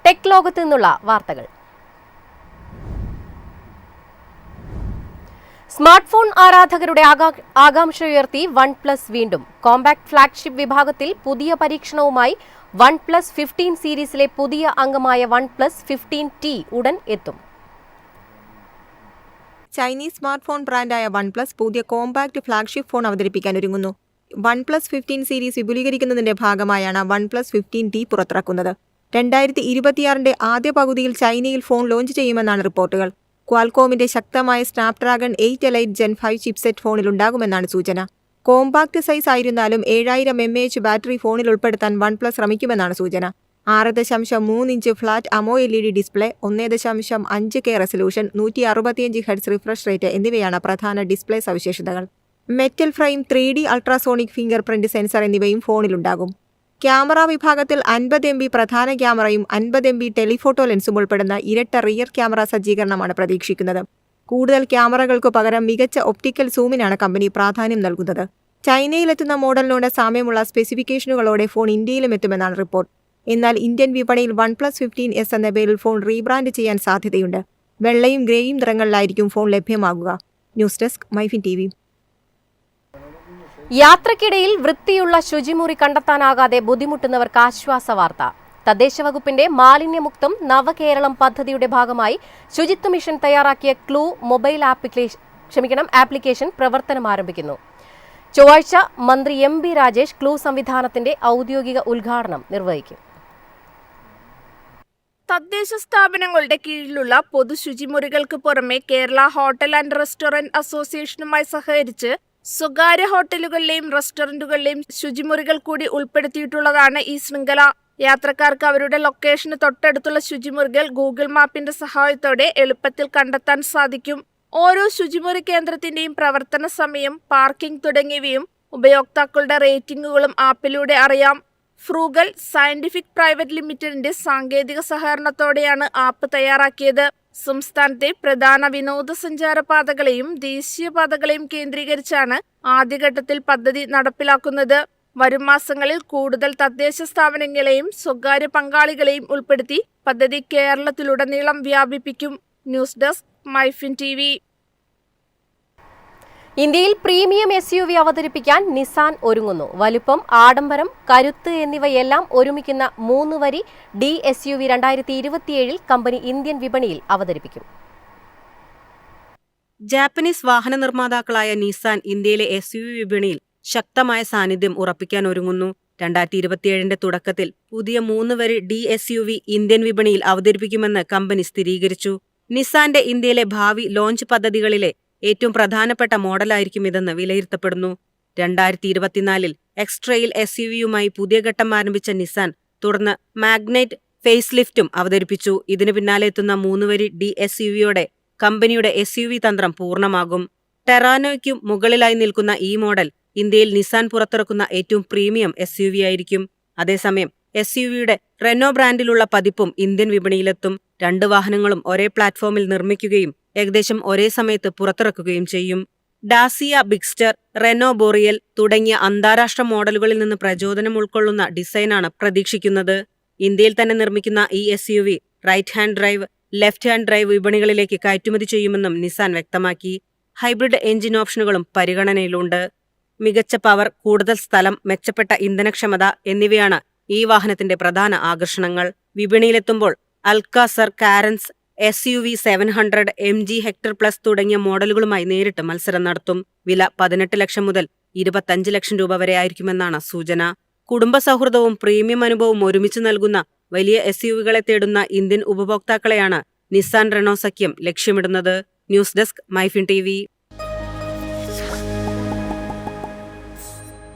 Tech ലോകത്തു നിന്നുള്ള വാർത്തകൾ. സ്മാർട്ട് ഫോൺ ആരാധകരുടെ ആകാംക്ഷ ഉയർത്തി OnePlus വീണ്ടും കോമ്പാക്ട് ഫ്ലാഗ്ഷിപ്പ് വിഭാഗത്തിൽ പുതിയ പരീക്ഷണവുമായി OnePlus 15 സീരീസിലെ പുതിയ അംഗമായ OnePlus 15T ഉടൻ എത്തും. ചൈനീസ് സ്മാർട്ട് ഫോൺ ബ്രാൻഡായ OnePlus പുതിയ കോമ്പാക്ട് ഫ്ലാഗ്ഷിപ്പ് ഫോൺ അവതരിപ്പിക്കാൻ ഒരുങ്ങുന്നു. OnePlus 15 സീരീസ് വിപുലീകരിക്കുന്നതിന്റെ ഭാഗമായാണ് OnePlus 15T പുറത്തിറക്കുന്നത്. 2026 ആദ്യ പകുതിയിൽ ചൈനയിൽ ഫോൺ ലോഞ്ച് ചെയ്യുമെന്നാണ് റിപ്പോർട്ടുകൾ. ക്വാൽകോമിന്റെ ശക്തമായ സ്നാപ്ഡ്രാഗൺ 8 എലൈറ്റ് Gen 5 ചിപ്സെറ്റ് ഫോണിലുണ്ടാകുമെന്നാണ് സൂചന. കോമ്പാക്ട് സൈസ് ആയിരുന്നാലും 7000 mAh ബാറ്ററി ഫോണിൽ ഉൾപ്പെടുത്താൻ OnePlus ശ്രമിക്കുമെന്നാണ് സൂചന. 6.3 inch flat AMOLED display, 1.5K resolution, 165 Hz refresh rate എന്നിവയാണ് പ്രധാന ഡിസ്പ്ലേ സവിശേഷതകൾ. Metal frame, 3D ultrasonic finger print sensor എന്നിവയും ഫോണിലുണ്ടാകും. ക്യാമറ വിഭാഗത്തിൽ 50 MP പ്രധാന ക്യാമറയും 50 MP ടെലിഫോട്ടോ ലെൻസും ഉൾപ്പെടുന്ന ഇരട്ട റിയർ ക്യാമറ സജ്ജീകരണമാണ് പ്രതീക്ഷിക്കുന്നത്. കൂടുതൽ ക്യാമറകൾക്കു പകരം മികച്ച ഒപ്റ്റിക്കൽ സൂമിനാണ് കമ്പനി പ്രാധാന്യം നൽകുന്നത്. ചൈനയിലെത്തുന്ന മോഡലിനോട് സാമ്യമുള്ള സ്പെസിഫിക്കേഷനുകളോടെ ഫോൺ ഇന്ത്യയിലും എത്തുമെന്നാണ് റിപ്പോർട്ട്. എന്നാൽ ഇന്ത്യൻ വിപണിയിൽ OnePlus 15S എന്ന പേരിൽ ഫോൺ റീബ്രാൻഡ് ചെയ്യാൻ സാധ്യതയുണ്ട്. വെള്ളയും ഗ്രേയും നിറങ്ങളിലായിരിക്കും ഫോൺ ലഭ്യമാകുക. News desk MyFin TV. യാത്രക്കിടയിൽ വൃത്തിയുള്ള ശുചിമുറി കണ്ടെത്താനാകാതെ ബുദ്ധിമുട്ടുന്നവർക്ക് ആശ്വാസ വാർത്ത. തദ്ദേശ വകുപ്പിന്റെ മാലിന്യമുക്തം നവകേരളം പദ്ധതിയുടെ ഭാഗമായി ശുചിത്വ മിഷൻ തയ്യാറാക്കിയ ക്ലൂ മൊബൈൽ ആപ്ലിക്കേഷൻ പ്രവർത്തനം ആരംഭിക്കുന്നു. ചൊവ്വാഴ്ച മന്ത്രി MB രാജേഷ് ക്ലൂ സംവിധാനത്തിന്റെ ഔദ്യോഗിക ഉദ്ഘാടനം നിർവഹിക്കും. തദ്ദേശ സ്ഥാപനങ്ങളുടെ കീഴിലുള്ള പൊതു ശുചിമുറികൾക്ക് പുറമെ കേരള ഹോട്ടൽ ആൻഡ് റെസ്റ്റോറന്റ് അസോസിയേഷനുമായി സഹകരിച്ച് സ്വകാര്യ ഹോട്ടലുകളിലെയും റെസ്റ്റോറന്റുകളിലെയും ശുചിമുറികൾ കൂടി ഉൾപ്പെടുത്തിയിട്ടുള്ളതാണ് ഈ ശൃംഖല. യാത്രക്കാർക്ക് അവരുടെ ലൊക്കേഷന് തൊട്ടടുത്തുള്ള ശുചിമുറികൾ ഗൂഗിൾ മാപ്പിന്റെ സഹായത്തോടെ എളുപ്പത്തിൽ കണ്ടെത്താൻ സാധിക്കും. ഓരോ ശുചിമുറി കേന്ദ്രത്തിന്റെയും പ്രവർത്തന സമയം, പാർക്കിംഗ് തുടങ്ങിയവയും ഉപയോക്താക്കളുടെ റേറ്റിംഗുകളും ആപ്പിലൂടെ അറിയാം. ഫ്രൂഗൽ സയന്റിഫിക് പ്രൈവറ്റ് ലിമിറ്റഡിന്റെ സാങ്കേതിക സഹകരണത്തോടെയാണ് ആപ്പ് തയ്യാറാക്കിയത്. സംസ്ഥാനത്തെ പ്രധാന വിനോദസഞ്ചാര പാതകളെയും ദേശീയപാതകളെയും കേന്ദ്രീകരിച്ചാണ് ആദ്യഘട്ടത്തിൽ പദ്ധതി നടപ്പിലാക്കുന്നത്. വരും മാസങ്ങളിൽ കൂടുതൽ തദ്ദേശ സ്ഥാപനങ്ങളെയും സ്വകാര്യ പങ്കാളികളെയും ഉൾപ്പെടുത്തി പദ്ധതി കേരളത്തിലുടനീളം വ്യാപിപ്പിക്കും. News desk MyFin TV. ഇന്ത്യയിൽ പ്രീമിയം SUV അവതരിപ്പിക്കാൻ നിസാൻ ഒരുങ്ങുന്നു. വലുപ്പം, ആഡംബരം, കരുത്ത് എന്നിവയെല്ലാം ഒരുമിക്കുന്ന 3 വരി D SUV 2027 കമ്പനി ഇന്ത്യൻ വിപണിയിൽ അവതരിപ്പിക്കും. ജാപ്പനീസ് വാഹന നിർമ്മാതാക്കളായ നിസാൻ ഇന്ത്യയിലെ SUV വിപണിയിൽ ശക്തമായ സാന്നിധ്യം ഉറപ്പിക്കാൻ ഒരുങ്ങുന്നു. 2027 തുടക്കത്തിൽ പുതിയ 3 വരി D SUV ഇന്ത്യൻ വിപണിയിൽ അവതരിപ്പിക്കുമെന്ന് കമ്പനി സ്ഥിരീകരിച്ചു. നിസാന്റെ ഇന്ത്യയിലെ ഭാവി ലോഞ്ച് പദ്ധതികളിലെ ഏറ്റവും പ്രധാനപ്പെട്ട മോഡലായിരിക്കും ഇതെന്ന് വിലയിരുത്തപ്പെടുന്നു. 2024 എക്സ്ട്രെയിൽ SUVയുമായി പുതിയ ഘട്ടം ആരംഭിച്ച നിസാൻ തുടർന്ന് മാഗ്നൈറ്റ് ഫേസ് ലിഫ്റ്റും അവതരിപ്പിച്ചു. ഇതിനു പിന്നാലെ എത്തുന്ന 3 വരി D SUVയോടെ കമ്പനിയുടെ SUV തന്ത്രം പൂർണ്ണമാകും. ടെറാനോയ്ക്കും മുകളിലായി നിൽക്കുന്ന ഈ മോഡൽ ഇന്ത്യയിൽ നിസാൻ പുറത്തിറക്കുന്ന ഏറ്റവും പ്രീമിയം SUV ആയിരിക്കും. അതേസമയം SUVയുടെ റെനോ ബ്രാൻഡിലുള്ള പതിപ്പും ഇന്ത്യൻ വിപണിയിലെത്തും. 2 വാഹനങ്ങളും ഒരേ പ്ലാറ്റ്ഫോമിൽ നിർമ്മിക്കുകയും ഏകദേശം ഒരേ സമയത്ത് പുറത്തിറക്കുകയും ചെയ്യും. ഡാസിയ ബിഗ്സ്റ്റർ, റെനോ ബോറിയൽ തുടങ്ങിയ അന്താരാഷ്ട്ര മോഡലുകളിൽ നിന്ന് പ്രചോദനം ഉൾക്കൊള്ളുന്ന ഡിസൈനാണ് പ്രതീക്ഷിക്കുന്നത്. ഇന്ത്യയിൽ തന്നെ നിർമ്മിക്കുന്ന ഈ SUV right hand drive, left hand drive വിപണികളിലേക്ക് കയറ്റുമതി ചെയ്യുമെന്നും നിസാൻ വ്യക്തമാക്കി. ഹൈബ്രിഡ് എഞ്ചിൻ ഓപ്ഷനുകളും പരിഗണനയിലുണ്ട്. മികച്ച പവർ, കൂടുതൽ സ്ഥലം, മെച്ചപ്പെട്ട ഇന്ധനക്ഷമത എന്നിവയാണ് ഈ വാഹനത്തിന്റെ പ്രധാന ആകർഷണങ്ങൾ. വിപണിയിലെത്തുമ്പോൾ Alcazar, Carens, SUV 700, MG Hector Plus തുടങ്ങിയ മോഡലുകളുമായി നേരിട്ട് മത്സരം നടത്തും. വില 18 ലക്ഷം മുതൽ 25 ലക്ഷം രൂപ വരെ ആയിരിക്കുമെന്നാണ് സൂചന. കുടുംബ സൗഹൃദവും പ്രീമിയം അനുഭവവും ഒരുമിച്ച് നൽകുന്ന വലിയ SUVകളെ തേടുന്ന ഇന്ത്യൻ ഉപഭോക്താക്കളെയാണ് നിസാൻ റെനോ സഖ്യം ലക്ഷ്യമിടുന്നത്. News desk MyFin TV.